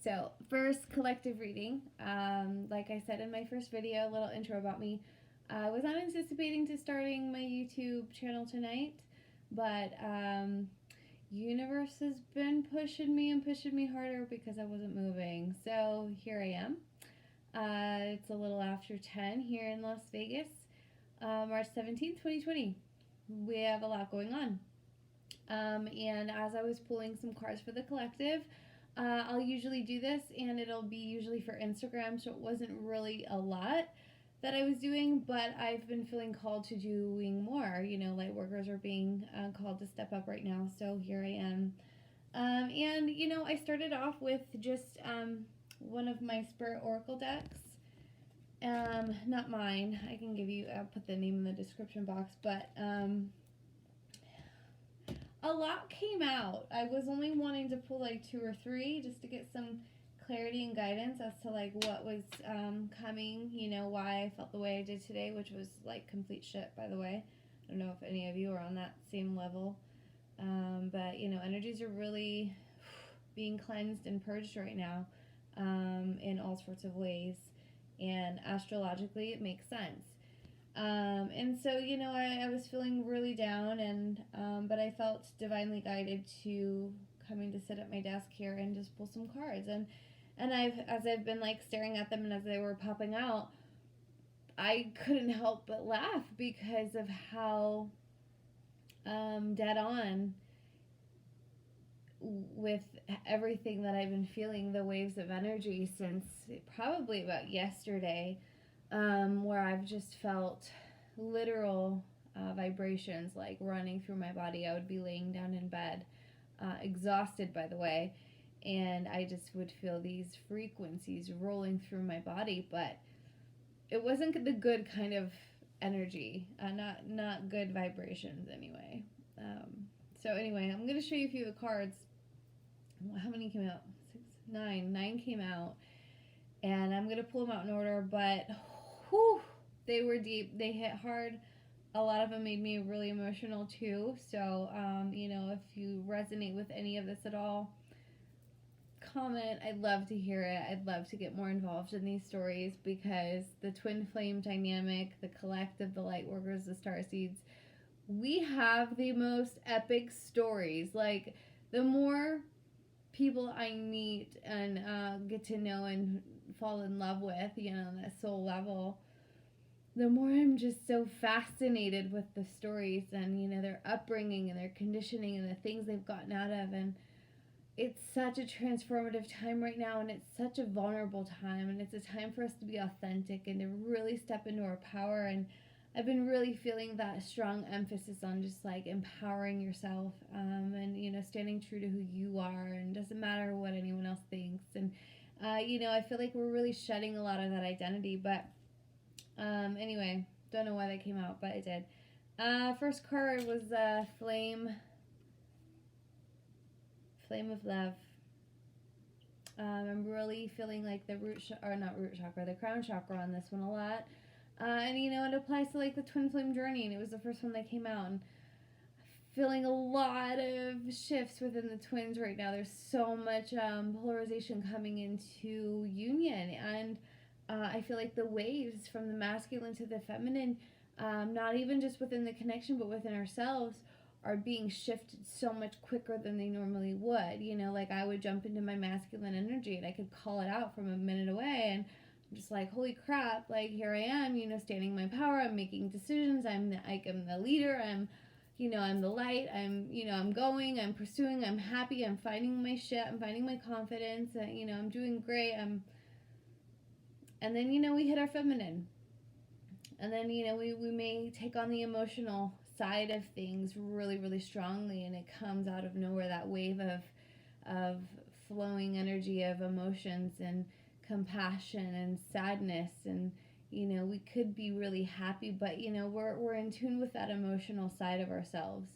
So, first collective reading. Like I said in my first video, a little intro about me. I was not anticipating to starting my YouTube channel tonight, but universe has been pushing me and pushing me harder because I wasn't moving. So here I am. It's a little after 10 here in Las Vegas, March 17th, 2020. We have a lot going on. And as I was pulling some cards for the collective, I'll usually do this, and it'll be usually for Instagram, so it wasn't really a lot that I was doing, but I've been feeling called to doing more. You know, light workers are being called to step up right now, so here I am. And, you know, I started off with just one of my Spirit Oracle decks. Not mine. I can give you, I'll put the name in the description box, but a lot came out. I was only wanting to pull like 2 or 3 just to get some clarity and guidance as to like what was coming, you know, why I felt the way I did today, which was like complete shit, by the way. I don't know if any of you are on that same level. But, you know, energies are really being cleansed and purged right now in all sorts of ways. And astrologically, it makes sense. And so, you know, I was feeling really down, and but I felt divinely guided to coming to sit at my desk here and just pull some cards. And as I've been like staring at them and as they were popping out, I couldn't help but laugh because of how dead on with everything that I've been feeling, the waves of energy since probably about yesterday, where I've just felt literal vibrations like running through my body. I would be laying down in bed, exhausted, by the way, and I just would feel these frequencies rolling through my body, but it wasn't the good kind of energy, not good vibrations anyway. So anyway, I'm going to show you a few of the cards. How many came out? 6, 9. 9 came out. And I'm going to pull them out in order, but whew, they were deep. They hit hard. A lot of them made me really emotional too. So, you know, if you resonate with any of this at all, comment. I'd love to hear it. I'd love to get more involved in these stories because the twin flame dynamic, the collective, the light workers, the star seeds, we have the most epic stories. Like, the more people I meet and get to know and fall in love with, you know, on that soul level, the more I'm just so fascinated with the stories and, you know, their upbringing and their conditioning and the things they've gotten out of. And it's such a transformative time right now, and it's such a vulnerable time, and it's a time for us to be authentic and to really step into our power. And I've been really feeling that strong emphasis on just like empowering yourself, and, you know, standing true to who you are, and doesn't matter what anyone else thinks. And, you know, I feel like we're really shedding a lot of that identity. But anyway, don't know why that came out, but it did. First card was Flame of Love. I'm really feeling like the the crown chakra on this one a lot. And, you know, it applies to like the twin flame journey, and it was the first one that came out. And feeling a lot of shifts within the twins right now. There's so much polarization coming into union, and I feel like the waves from the masculine to the feminine, not even just within the connection, but within ourselves, are being shifted so much quicker than they normally would. You know, like I would jump into my masculine energy and I could call it out from a minute away, and I'm just like, holy crap, like here I am, you know, standing in my power, I'm making decisions, I'm the leader, I'm the light, I'm going, I'm pursuing, I'm happy, I'm finding my shit, I'm finding my confidence, I'm doing great, and then, we hit our feminine. And then, we may take on the emotional side of things really, really strongly, and it comes out of nowhere, that wave of flowing energy of emotions and compassion and sadness, and we could be really happy, but we're in tune with that emotional side of ourselves,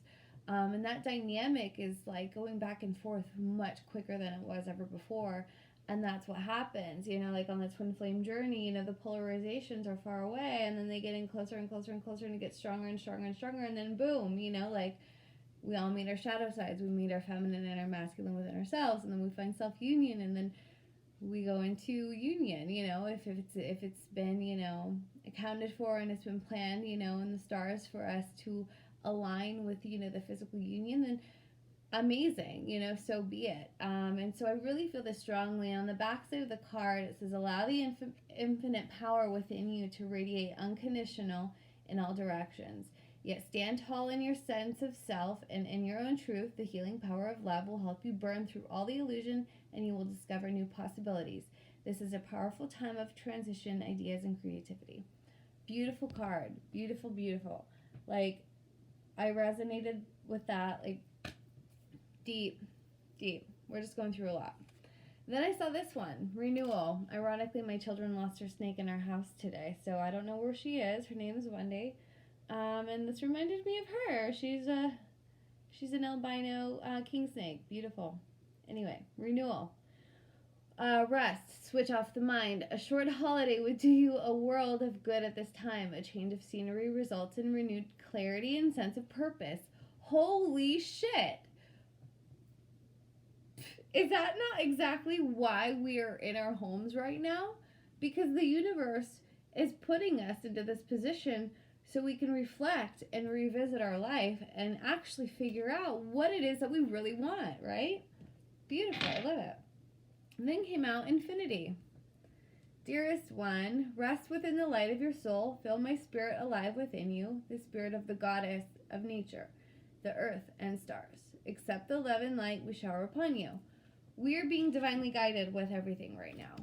and that dynamic is like going back and forth much quicker than it was ever before. And that's what happens, like on the twin flame journey, the polarizations are far away, and then they get in closer and closer and closer, and it gets stronger and stronger and stronger, and then boom, like we all meet our shadow sides, we meet our feminine and our masculine within ourselves, and then we find self-union, and then we go into union, if it's been, accounted for and it's been planned, in the stars for us to align with, the physical union, then amazing, so be it. And so I really feel this strongly. On the back side of the card, it says, allow the infinite power within you to radiate unconditional in all directions. Yet stand tall in your sense of self and in your own truth. The healing power of love will help you burn through all the illusion and you will discover new possibilities. This is a powerful time of transition, ideas, and creativity. Beautiful card. Beautiful, beautiful. Like, I resonated with that, like, deep. We're just going through a lot. Then I saw this one, renewal. Ironically, my children lost their snake in our house today, so I don't know where she is. Her name is Wendy. And this reminded me of her. She's an albino king snake. Beautiful. Anyway, renewal. Rest. Switch off the mind. A short holiday would do you a world of good at this time. A change of scenery results in renewed clarity and sense of purpose. Holy shit! Is that not exactly why we're in our homes right now? Because the universe is putting us into this position so we can reflect and revisit our life and actually figure out what it is that we really want, right? Beautiful. I love it. And then came out infinity. Dearest one, rest within the light of your soul. Feel my spirit alive within you, the spirit of the goddess of nature, the earth and stars. Accept the love and light we shower upon you. We're being divinely guided with everything right now.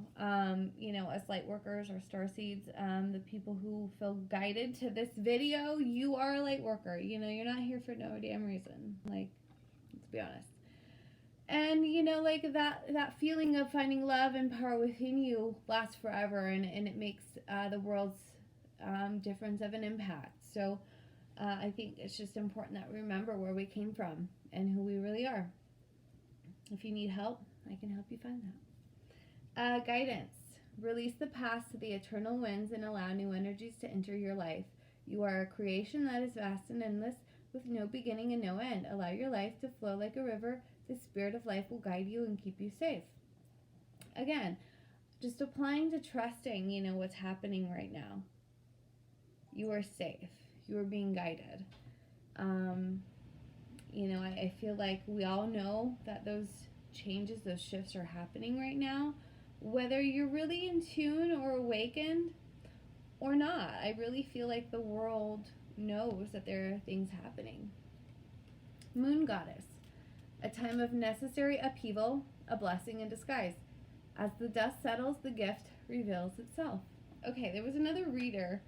Us light workers, our star seeds, the people who feel guided to this video, you are a light worker. You're not here for no damn reason. Like, let's be honest. And, that feeling of finding love and power within you lasts forever, and it makes the world's difference of an impact. So I think it's just important that we remember where we came from and who we really are. If you need help, I can help you find that. Guidance. Release the past to the eternal winds and allow new energies to enter your life. You are a creation that is vast and endless with no beginning and no end. Allow your life to flow like a river. The spirit of life will guide you and keep you safe. Again, just applying to trusting, what's happening right now. You are safe. You are being guided. I feel like we all know that those changes, those shifts are happening right now, whether you're really in tune or awakened or not. I really feel like the world knows that there are things happening. Moon goddess, a time of necessary upheaval, a blessing in disguise. As the dust settles, the gift reveals itself. Okay, there was another reader.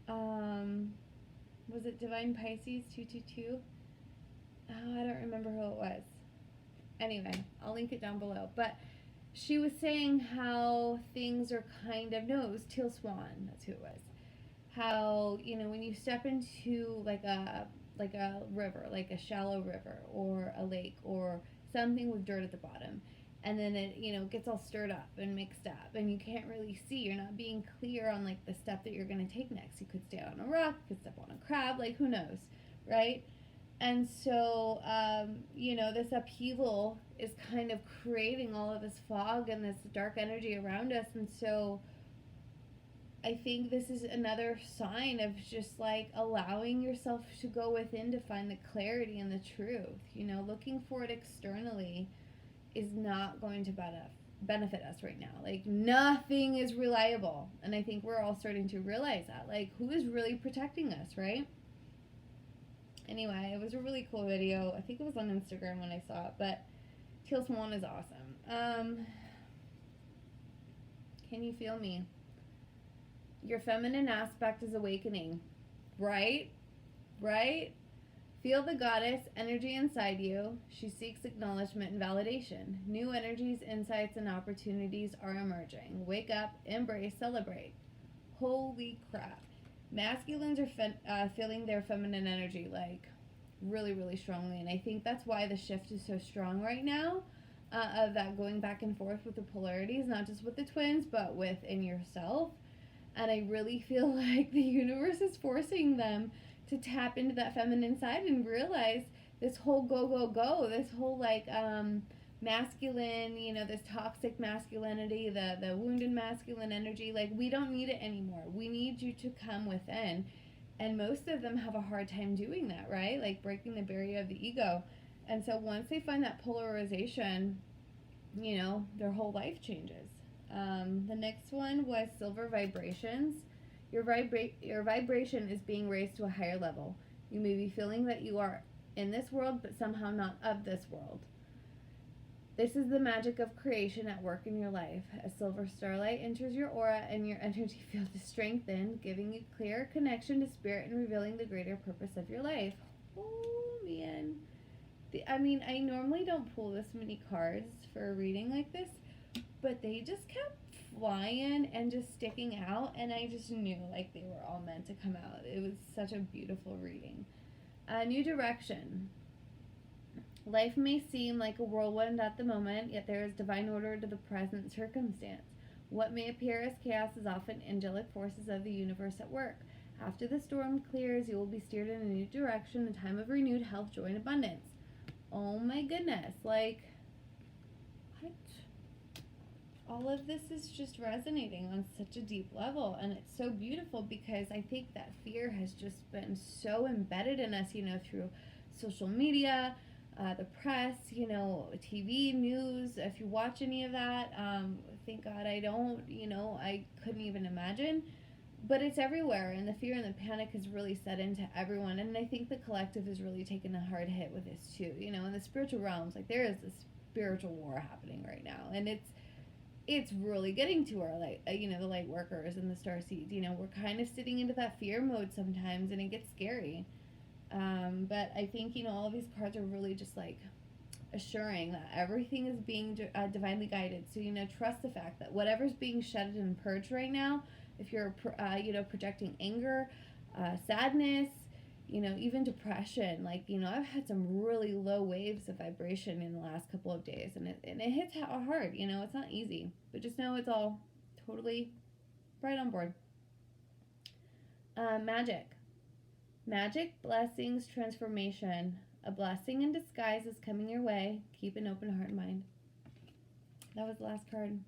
Was it Divine Pisces 222? Oh, I don't remember who it was. Anyway, I'll link it down below. But she was saying how things are no, it was Teal Swan. That's who it was. How, when you step into like a river, like a shallow river or a lake or something with dirt at the bottom, and then it, gets all stirred up and mixed up and you can't really see. You're not being clear on like the step that you're going to take next. You could stand on a rock, you could step on a crab, like who knows, right? And so, this upheaval is kind of creating all of this fog and this dark energy around us. And so I think this is another sign of just like allowing yourself to go within to find the clarity and the truth. Looking for it externally is not going to benefit us right now. Like, nothing is reliable. And I think we're all starting to realize that. Like, who is really protecting us, right? Anyway, it was a really cool video. I think it was on Instagram when I saw it, but Teal Swan is awesome. Can you feel me? Your feminine aspect is awakening, right? Right? Feel the goddess energy inside you. She seeks acknowledgement and validation. New energies, insights, and opportunities are emerging. Wake up, embrace, celebrate. Holy crap. Masculines are feeling their feminine energy like really, really strongly, and I think that's why the shift is so strong right now, of that going back and forth with the polarities, not just with the twins, but within yourself. And I really feel like the universe is forcing them to tap into that feminine side and realize this whole go, this whole masculine, this toxic masculinity, the wounded masculine energy. Like, we don't need it anymore. We need you to come within. And most of them have a hard time doing that, right? Like breaking the barrier of the ego. And so once they find that polarization, their whole life changes. The next one was silver vibrations. Your vibration is being raised to a higher level. You may be feeling that you are in this world, but somehow not of this world. This is the magic of creation at work in your life. A silver starlight enters your aura and your energy field is strengthened, giving you clear connection to spirit and revealing the greater purpose of your life. Oh, man. I normally don't pull this many cards for a reading like this, but they just kept flying and just sticking out, and I just knew like they were all meant to come out. It was such a beautiful reading. A new direction. Life may seem like a whirlwind at the moment, yet there is divine order to the present circumstance. What may appear as chaos is often angelic forces of the universe at work. After the storm clears, you will be steered in a new direction, a time of renewed health, joy, and abundance. Oh my goodness, like, what? All of this is just resonating on such a deep level, and it's so beautiful because I think that fear has just been so embedded in us, through social media, the press, TV, news. If you watch any of that, thank God I don't, I couldn't even imagine. But it's everywhere, and the fear and the panic has really set into everyone. And I think the collective has really taken a hard hit with this too. In the spiritual realms, like there is this spiritual war happening right now, and it's really getting to our the light workers and the star seeds. We're kind of sitting into that fear mode sometimes, and it gets scary. But I think, all of these cards are really just like assuring that everything is being divinely guided. So, trust the fact that whatever's being shedded and purged right now, if you're, projecting anger, sadness, even depression, like, I've had some really low waves of vibration in the last couple of days, and it hits hard, it's not easy, but just know it's all totally right on board. Magic, blessings, transformation. A blessing in disguise is coming your way. Keep an open heart and mind. That was the last card.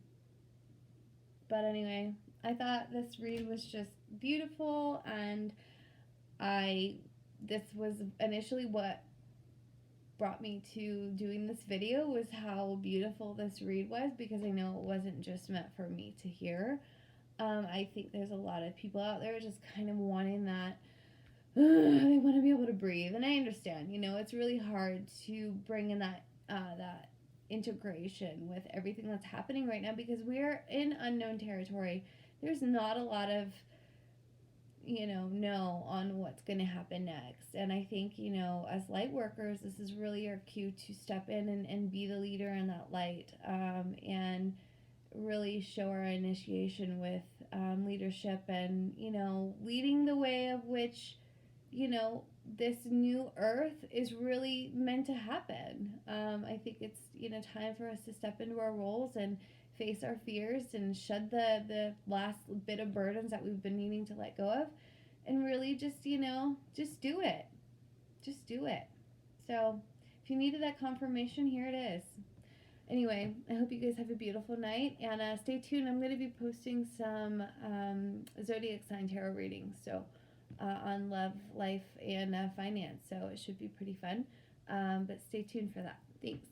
But anyway, I thought this read was just beautiful, and this was initially what brought me to doing this video, was how beautiful this read was, because I know it wasn't just meant for me to hear. I think there's a lot of people out there just kind of wanting that, they want to be able to breathe, and I understand, it's really hard to bring in that integration with everything that's happening right now, because we're in unknown territory. There's not a lot of know on what's going to happen next, and I think as light workers, this is really our cue to step in and be the leader in that light, and really show our initiation with leadership, and leading the way of which this new earth is really meant to happen. I think it's time for us to step into our roles and face our fears and shed the last bit of burdens that we've been needing to let go of, and really just do it. Just do it. So if you needed that confirmation, here it is. Anyway, I hope you guys have a beautiful night, and stay tuned. I'm going to be posting some zodiac sign tarot readings, so on love, life, and finance, so it should be pretty fun, but stay tuned for that. Thanks.